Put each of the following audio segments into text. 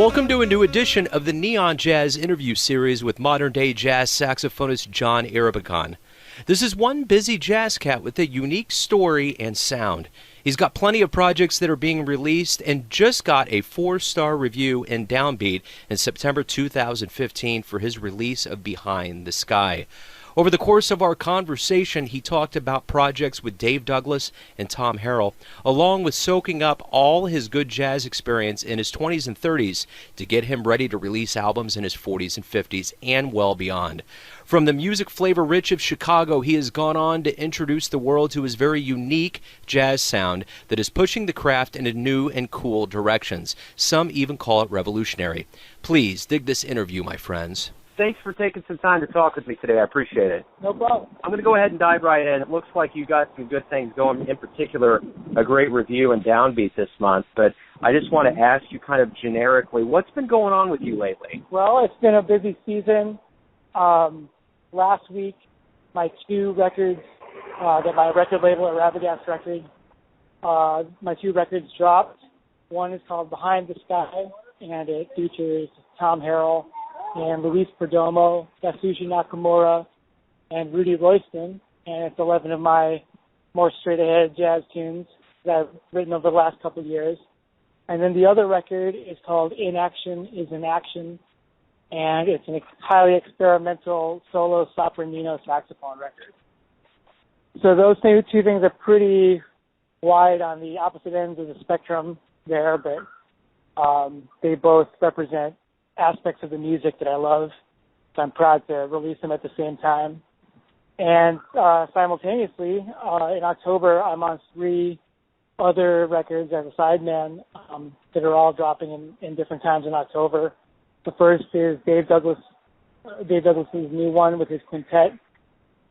Welcome to a new edition of the Neon Jazz interview series with modern-day jazz saxophonist Jon Irabagon. This is one busy jazz cat with a unique story and sound. He's got plenty of projects that are being released and just got a 4-star review in Downbeat in September 2015 for his release of Behind the Sky. Over the course of our conversation, he talked about projects with Dave Douglas and Tom Harrell, along with soaking up all his good jazz experience in his 20s and 30s to get him ready to release albums in his 40s and 50s and well beyond. From the music flavor rich of Chicago, he has gone on to introduce the world to his very unique jazz sound that is pushing the craft into new and cool directions. Some even call it revolutionary. Please dig this interview, my friends. Thanks for taking some time to talk with me today. I appreciate it. No problem. I'm going to go ahead and dive right in. It looks like you got some good things going, in particular, a great review in Downbeat this month. But I just want to ask you kind of generically, what's been going on with you lately? Well, it's been a busy season. Last week, my 2 records that my record label, Irabagon Records, my 2 records dropped. One is called Behind the Sky, and it features Tom Harrell and Luis Perdomo, Yasushi Nakamura, and Rudy Royston, and it's 11 of my more straight-ahead jazz tunes that I've written over the last couple of years. And then the other record is called Inaction is an Action, and it's a highly experimental solo sopranino saxophone record. So those 2 things are pretty wide on the opposite ends of the spectrum there, but they both represent aspects of the music that I love, so I'm proud to release them at the same time. And simultaneously, in October, I'm on 3 other records as a sideman that are all dropping in different times in October. The first is Dave Douglas's new one with his quintet,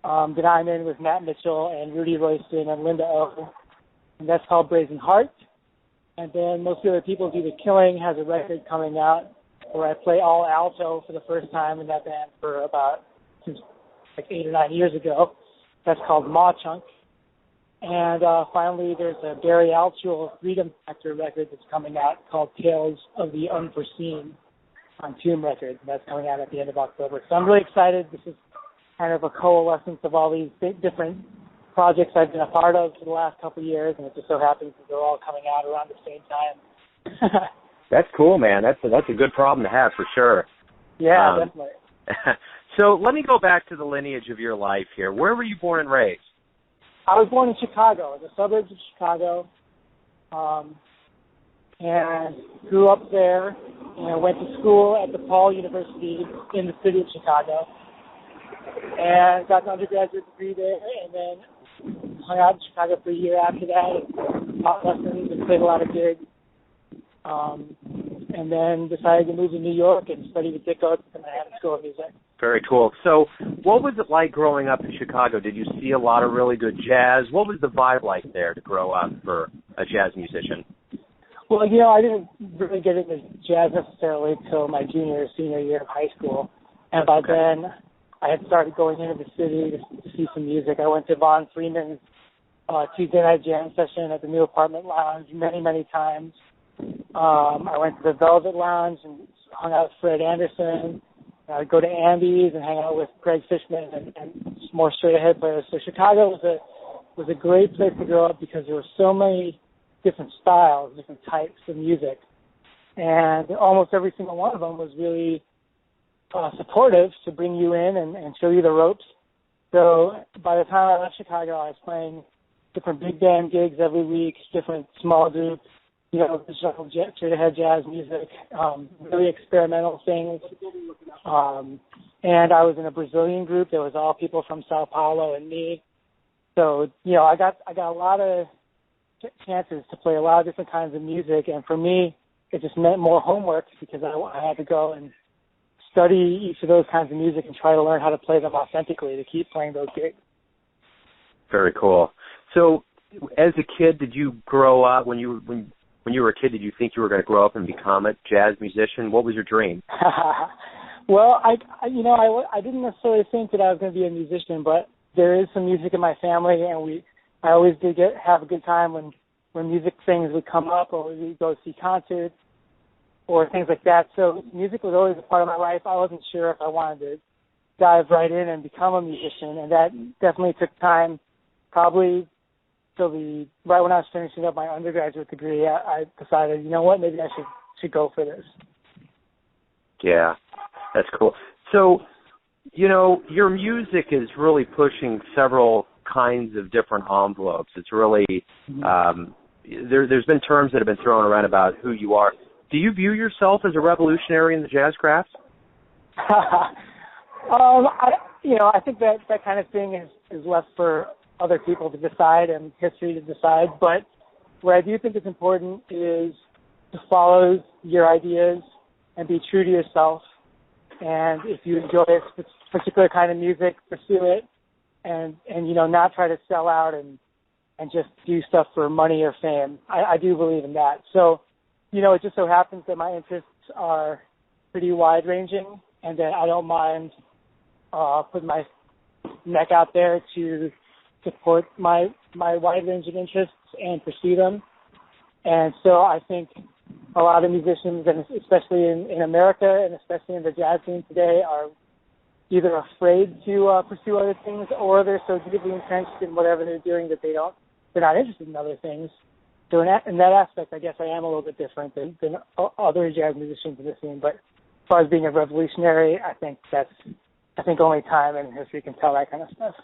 that I'm in with Matt Mitchell and Rudy Royston and Linda O, and that's called Brazen Heart. And then Most Other People Do the Killing has a record coming out where I play all alto for the first time in that band since 8 or 9 years ago. That's called Maw Chunk. And finally, there's a Barry Altschul Freedom Factor record that's coming out called Tales of the Unforeseen on Tomb Records. And that's coming out at the end of October. So I'm really excited. This is kind of a coalescence of all these different projects I've been a part of for the last couple of years, and it just so happens that they're all coming out around the same time. That's cool, man. That's a good problem to have for sure. Yeah, definitely. So let me go back to the lineage of your life here. Where were you born and raised? I was born in Chicago, the suburbs of Chicago, and grew up there, and went to school at DePaul University in the city of Chicago, and got an undergraduate degree there, and then hung out in Chicago for a year after that, and taught lessons and played a lot of gigs. And then decided to move to New York and study with Dick Oates in the Manhattan School of Music. Very cool. So what was it like growing up in Chicago? Did you see a lot of really good jazz? What was the vibe like there to grow up for a jazz musician? Well, I didn't really get into jazz necessarily until my junior or senior year of high school. And by then, I had started going into the city to see some music. I went to Von Freeman's Tuesday night jam session at the New Apartment Lounge many, many times. I went to the Velvet Lounge and hung out with Fred Anderson. I'd go to Andy's and hang out with Greg Fishman and more straight-ahead players. So Chicago was a great place to grow up because there were so many different styles, different types of music. And almost every single one of them was really supportive to bring you in and show you the ropes. So by the time I left Chicago, I was playing different big band gigs every week, different small groups, straight-ahead jazz music, really experimental things. And I was in a Brazilian group that was all people from Sao Paulo and me. So, I got a lot of chances to play a lot of different kinds of music. And for me, it just meant more homework because I had to go and study each of those kinds of music and try to learn how to play them authentically to keep playing those gigs. Very cool. So, as a kid, did you grow up when you were a kid? Did you think you were going to grow up and become a jazz musician? What was your dream? Well, I didn't necessarily think that I was going to be a musician, but there is some music in my family, and I always did have a good time when music things would come up or we'd go see concerts. or things like that. So music was always a part of my life. I wasn't sure if I wanted to dive right in and become a musician, and that definitely took time. Probably till right when I was finishing up my undergraduate degree, I decided, you know what, maybe I should go for this. Yeah, that's cool. So, you know, your music is really pushing several kinds of different envelopes. It's really there's been terms that have been thrown around about who you are. Do you view yourself as a revolutionary in the jazz craft? I think that kind of thing is left for other people to decide and history to decide. But what I do think is important is to follow your ideas and be true to yourself. And if you enjoy a particular kind of music, pursue it, and not try to sell out and just do stuff for money or fame. I do believe in that. So, it just so happens that my interests are pretty wide-ranging, and that I don't mind putting my neck out there to support my wide-ranging interests and pursue them. And so I think a lot of musicians, and especially in America and especially in the jazz scene today, are either afraid to pursue other things, or they're so deeply entrenched in whatever they're doing that they're not interested in other things. So in that aspect, I guess I am a little bit different than other jazz musicians in the scene. But as far as being a revolutionary, I think only time and history can tell that kind of stuff.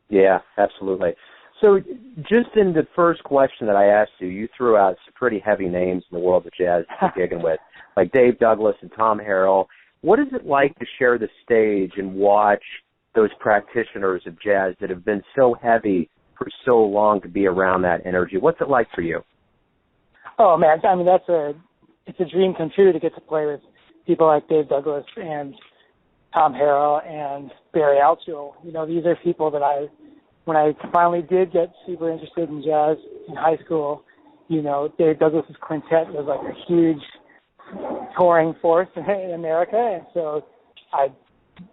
Yeah, absolutely. So just in the first question that I asked you, you threw out some pretty heavy names in the world of jazz that you're gigging with, like Dave Douglas and Tom Harrell. What is it like to share the stage and watch those practitioners of jazz that have been so heavy for so long to be around that energy? What's it like for you? Oh, man, I mean, it's a dream come true to get to play with people like Dave Douglas and Tom Harrell and Barry Altschul. These are people that when I finally did get super interested in jazz in high school, Dave Douglas's quintet was like a huge touring force in America, and so I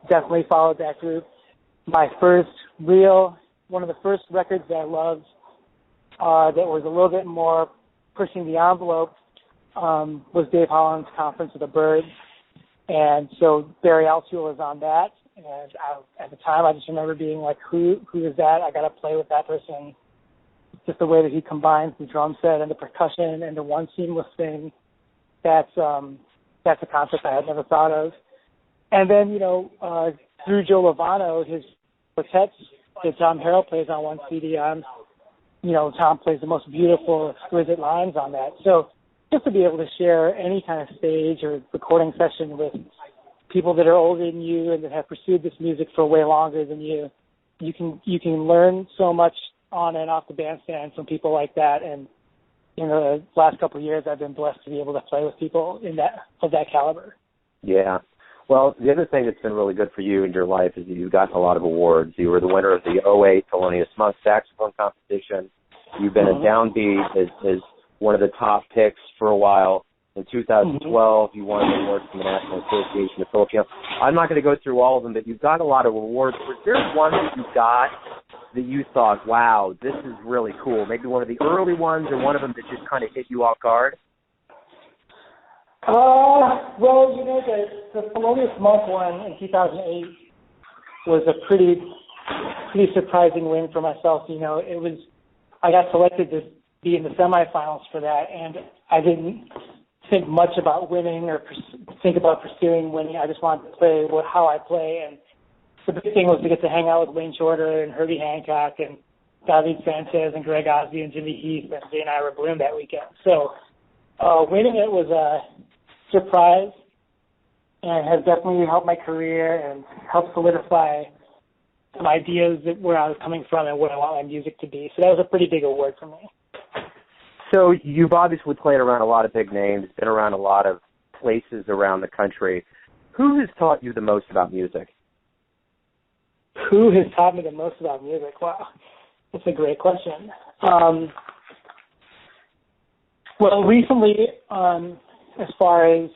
definitely followed that group. One of the first records that I loved that was a little bit more pushing the envelope was Dave Holland's Conference of the Birds, and so Barry Altschul was on that. And at the time, I just remember being like, who is that? I got to play with that person. Just the way that he combines the drum set and the percussion into one seamless thing. That's a concept I had never thought of. And then, through Joe Lovano, his quartets that Tom Harrell plays on one CD on, Tom plays the most beautiful, exquisite lines on that. So just to be able to share any kind of stage or recording session with people that are older than you and that have pursued this music for way longer than you can learn so much on and off the bandstand from people like that. And in the last couple of years, I've been blessed to be able to play with people of that caliber. Yeah. Well, the other thing that's been really good for you in your life is that you've gotten a lot of awards. You were the winner of the '08 Thelonious Monk Saxophone Competition. You've been a downbeat as one of the top picks for a while. In 2012, you won an award from the National Association of Filipino. I'm not going to go through all of them, but you've got a lot of awards. Was there one that you got that you thought, wow, this is really cool? Maybe one of the early ones or one of them that just kind of hit you off guard? Well, the Thelonious Monk one in 2008 was a pretty surprising win for myself. I got selected to be in the semifinals for that, and I didn't think much about winning or think about pursuing winning. I just wanted to play how I play, and the big thing was to get to hang out with Wayne Shorter and Herbie Hancock and David Sanchez and Greg Osby and Jimmy Heath and Jane Ira Bloom that weekend. So winning it was a surprise and has definitely helped my career and helped solidify some ideas that where I was coming from and what I want my music to be. So that was a pretty big award for me. So you've obviously played around a lot of big names, been around a lot of places around the country. Who has taught you the most about music? Who has taught me the most about music? Wow, that's a great question. Well, recently, as far as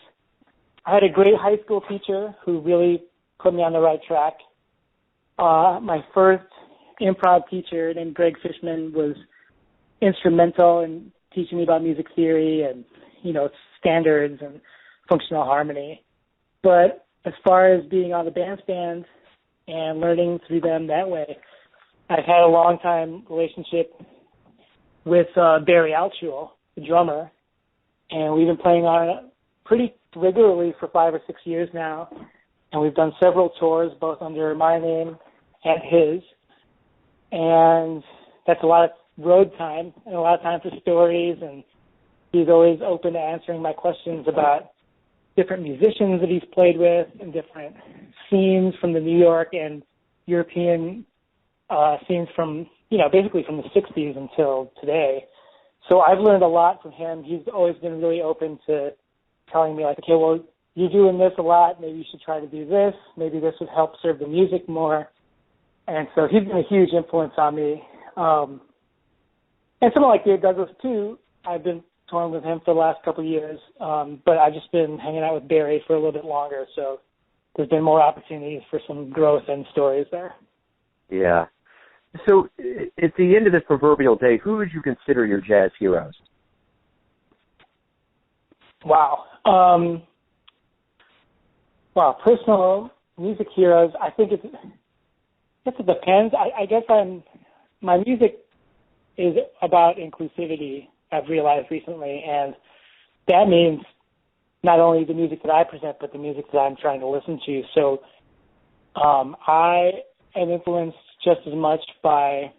I had a great high school teacher who really put me on the right track. My first improv teacher named Greg Fishman was instrumental in teaching me about music theory and, standards and functional harmony. But as far as being on the bandstand and learning through them that way, I've had a long time relationship with Barry Altschul, the drummer, and we've been playing on it pretty regularly for 5 or 6 years now, and we've done several tours, both under my name and his, and that's a lot of road time and a lot of time for stories, and he's always open to answering my questions about different musicians that he's played with and different scenes from the New York and European scenes from, basically from the 60s until today. So I've learned a lot from him. He's always been really open to telling me, like, okay, well, you're doing this a lot. Maybe you should try to do this. Maybe this would help serve the music more. And so he's been a huge influence on me. And someone like Dave Douglas, too, I've been touring with him for the last couple of years, but I've just been hanging out with Barry for a little bit longer, so there's been more opportunities for some growth and stories there. Yeah. So at the end of this proverbial day, who would you consider your jazz heroes? Wow. Personal music heroes, I think it depends. I guess my music is about inclusivity, I've realized recently, and that means not only the music that I present, but the music that I'm trying to listen to. So I am influenced just as much by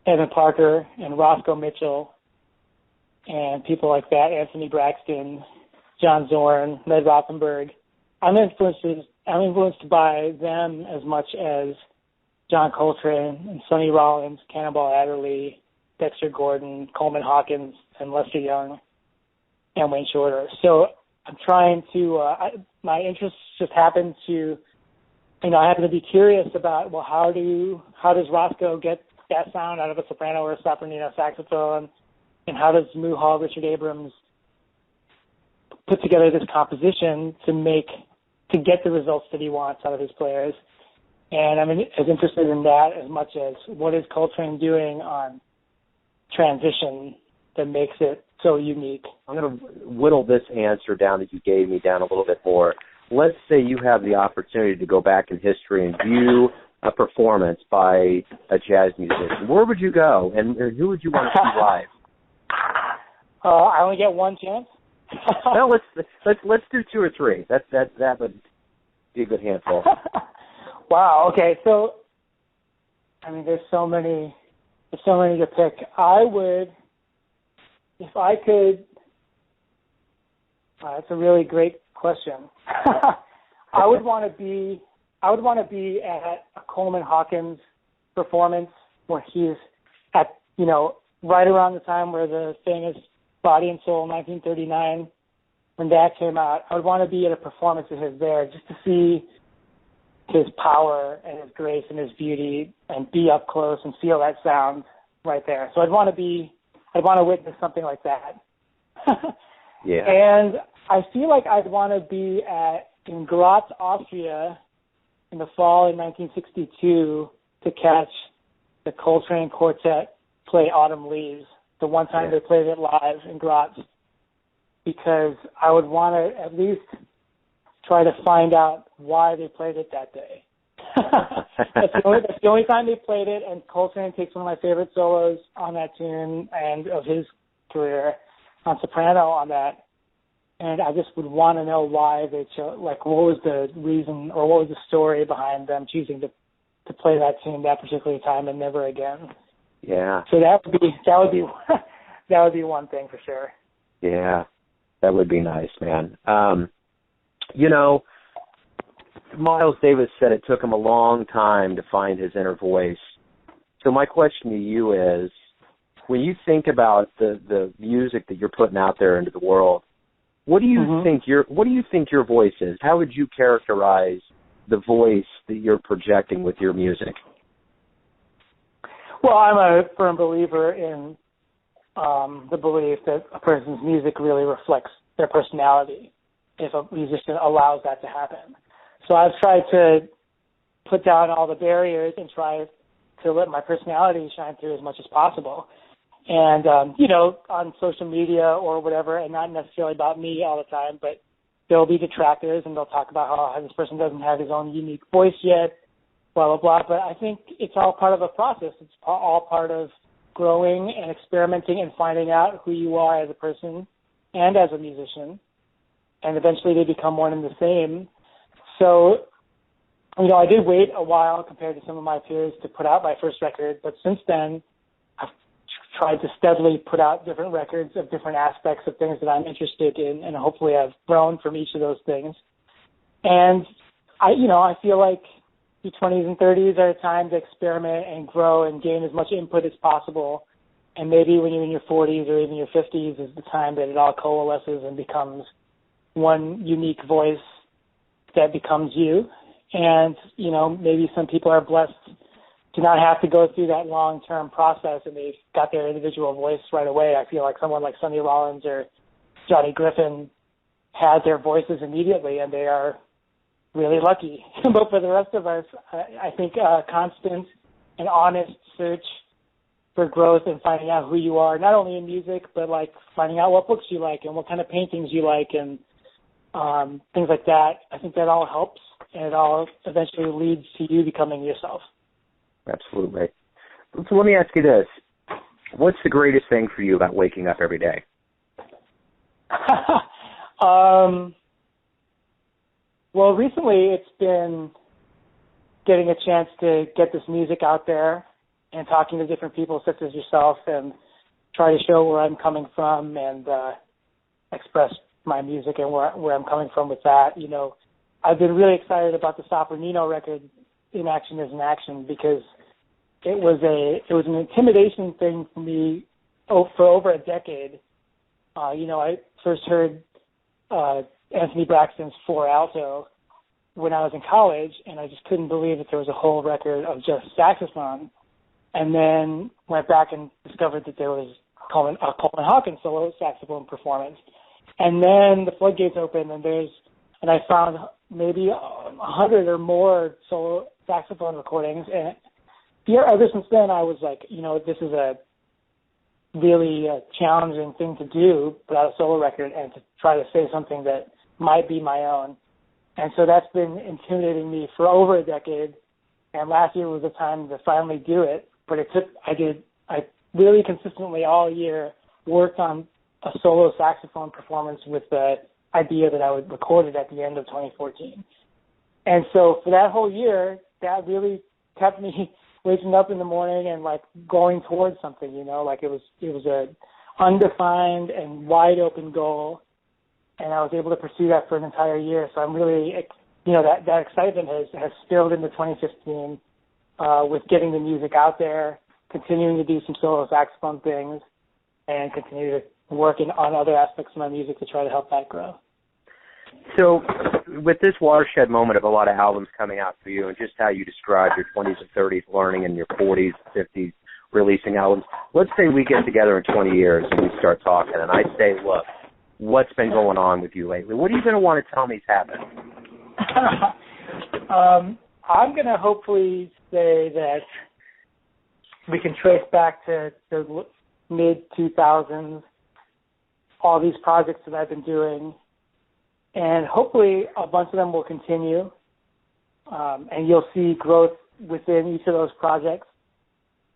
Evan Parker and Roscoe Mitchell and people like that, Anthony Braxton, John Zorn, Ned Rothenberg. I'm influenced by them as much as John Coltrane and Sonny Rollins, Cannonball Adderley, Dexter Gordon, Coleman Hawkins, and Lester Young, and Wayne Shorter. So I'm trying to, my interests just happen to, I happen to be curious about, well, how does Roscoe get that sound out of a soprano or a sopranino saxophone, and how does Muhal, Richard Abrams, put together this composition to get the results that he wants out of his players. And I'm as interested in that as much as what is Coltrane doing on transition that makes it so unique. I'm going to whittle this answer down that you gave me down a little bit more. Let's say you have the opportunity to go back in history and view a performance by a jazz musician. Where would you go, and who would you want to see live? I only get one chance. No, let's do 2 or 3. That would be a good handful. Wow. Okay. So, there's so many to pick. I would, if I could. That's a really great question. I would want to be at a Coleman Hawkins performance where he's at, right around the time where the famous Body and Soul 1939, when that came out. I would want to be at a performance of his there just to see his power and his grace and his beauty and be up close and feel that sound right there. So I'd want to witness something like that. Yeah. And I feel like I'd want to be in Graz, Austria in the fall in 1962 to catch the Coltrane Quartet play Autumn Leaves, the one time they played it live in Graz, because I would want to at least try to find out why they played it that day. That's the only time they played it, and Coltrane takes one of my favorite solos on that tune and of his career on soprano on that. And I just would want to know why they chose, what was the reason or what was the story behind them choosing to play that tune that particular time and never again. Yeah. So that would be one thing for sure. Yeah, that would be nice, man. Miles Davis said it took him a long time to find his inner voice. So my question to you is, when you think about the music that you're putting out there into the world, what do you think your voice is? How would you characterize the voice that you're projecting with your music? Well, I'm a firm believer in the belief that a person's music really reflects their personality if a musician allows that to happen. So I've tried to put down all the barriers and try to let my personality shine through as much as possible. And, on social media or whatever, and not necessarily about me all the time, but there'll be detractors, and they'll talk about how this person doesn't have his own unique voice yet, blah, blah, blah. But I think it's all part of a process. It's all part of growing and experimenting and finding out who you are as a person and as a musician. And eventually they become one and the same. So, I did wait a while compared to some of my peers to put out my first record, but since then, I've tried to steadily put out different records of different aspects of things that I'm interested in, and hopefully I've grown from each of those things. And I feel like your 20s and 30s are a time to experiment and grow and gain as much input as possible. And maybe when you're in your 40s or even your 50s is the time that it all coalesces and becomes one unique voice that becomes you. And, maybe some people are blessed to not have to go through that long-term process and they've got their individual voice right away. I feel like someone like Sonny Rollins or Johnny Griffin had their voices immediately, and they are really lucky. But for the rest of us, I think a constant and honest search for growth and finding out who you are, not only in music, but like finding out what books you like and what kind of paintings you like and things like that. I think that all helps, and it all eventually leads to you becoming yourself. Absolutely. So let me ask you this. What's the greatest thing for you about waking up every day? Well, recently it's been getting a chance to get this music out there and talking to different people such as yourself and try to show where I'm coming from and express my music and where I'm coming from with that. I've been really excited about the Sopranino record, In Action is an Action, because it was an intimidation thing for me for over a decade. I first heard Anthony Braxton's Four Alto when I was in college, and I just couldn't believe that there was a whole record of just saxophone. And then went back and discovered that there was a Coleman Hawkins solo saxophone performance. And then the floodgates opened, and I found maybe 100 or more solo saxophone recordings. And ever since then, I was like, this is a really challenging thing to do, put out a solo record and to try to say something that might be my own. And so that's been intimidating me for over a decade. And last year was the time to finally do it. But I really consistently all year worked on a solo saxophone performance with the idea that I would record it at the end of 2014. And so for that whole year, that really kept me waking up in the morning and like going towards something, like it was a undefined and wide open goal. And I was able to pursue that for an entire year. So I'm really, that excitement has spilled into 2015 with getting the music out there, continuing to do some solo saxophone things, and continue to work on other aspects of my music to try to help that grow. So with this watershed moment of a lot of albums coming out for you and just how you described your 20s and 30s learning and your 40s, 50s releasing albums, let's say we get together in 20 years and we start talking and I say, look, what's been going on with you lately? What are you going to want to tell me is happening? I'm going to hopefully say that we can trace back to the mid-2000s, all these projects that I've been doing, and hopefully a bunch of them will continue, and you'll see growth within each of those projects.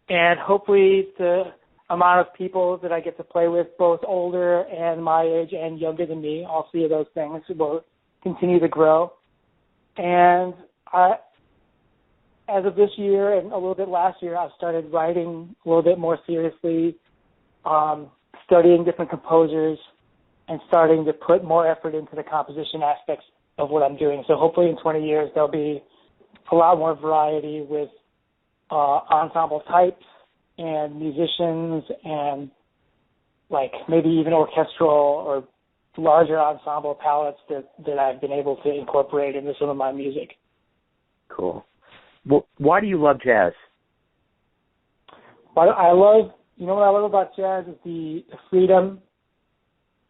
And hopefully the amount of people that I get to play with, both older and my age and younger than me, all three of those things will continue to grow. And as of this year and a little bit last year, I've started writing a little bit more seriously, studying different composers, and starting to put more effort into the composition aspects of what I'm doing. So hopefully in 20 years there'll be a lot more variety with ensemble types and musicians and like maybe even orchestral or larger ensemble palettes that I've been able to incorporate into some of my music. Cool. Well, why do you love jazz? What I love about jazz is the freedom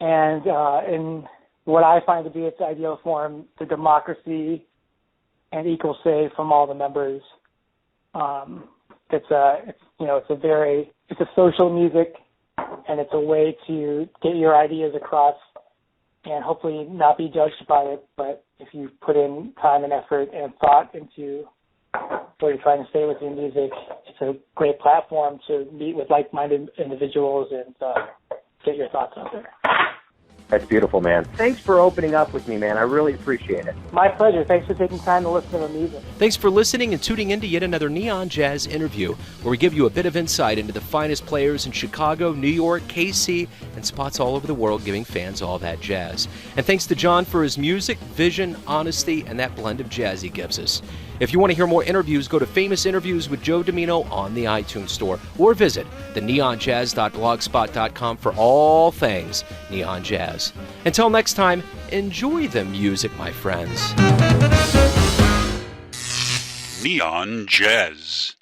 and in what I find to be its ideal form, the democracy and equal say from all the members. It's a social music and it's a way to get your ideas across and hopefully not be judged by it. But if you put in time and effort and thought into what you're trying to say with your music, it's a great platform to meet with like-minded individuals and get your thoughts out there. That's beautiful, man. Thanks for opening up with me, man. I really appreciate it. My pleasure. Thanks for taking time to listen to the music. Thanks for listening and tuning in to yet another Neon Jazz interview, where we give you a bit of insight into the finest players in Chicago, New York, KC, and spots all over the world, giving fans all that jazz. And thanks to John for his music, vision, honesty, and that blend of jazz he gives us. If you want to hear more interviews, go to Famous Interviews with Joe Domino on the iTunes Store, or visit theneonjazz.blogspot.com for all things Neon Jazz. Until next time, enjoy the music, my friends. Neon Jazz.